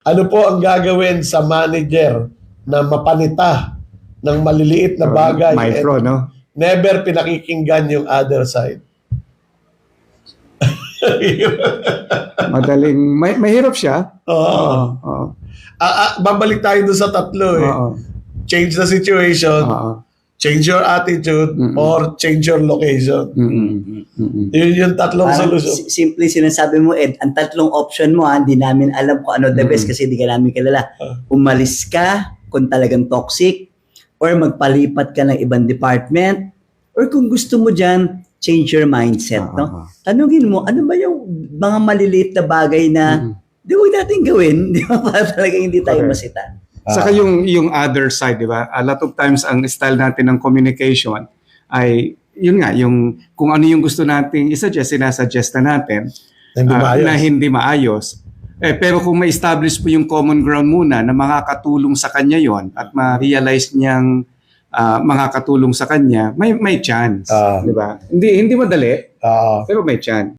Ano po ang gagawin sa manager na mapanita ng maliliit na bagay Micro, at no? never pinakikinggan yung other side? Madaling, mahirap siya. Oo. Oo. Babalik tayo dun sa tatlo eh. Oo. Change the situation, Oo. change your attitude, or change your location. Yun yung tatlong Parang solusyon. simple sinasabi mo, Ed, ang tatlong option mo, hindi namin alam kung ano the best kasi hindi ka namin kilala. Umalis ka kung talagang toxic, or magpalipat ka ng ibang department, or kung gusto mo dyan, change your mindset. No? Tanungin mo, ano ba yung mga maliliit na bagay na di huwag natin gawin, di ba? Para talagang hindi tayo masita. Saka yung other side, di ba? A lot of times, ang style natin ng communication ay, yun nga, yung kung ano yung gusto nating i-suggest, sinasuggest na natin na hindi maayos. Pero kung ma-establish po yung common ground muna na makakatulong sa kanya yon at ma-realize niyang makakatulong sa kanya, may chance. Di ba? Hindi madali, pero may chance.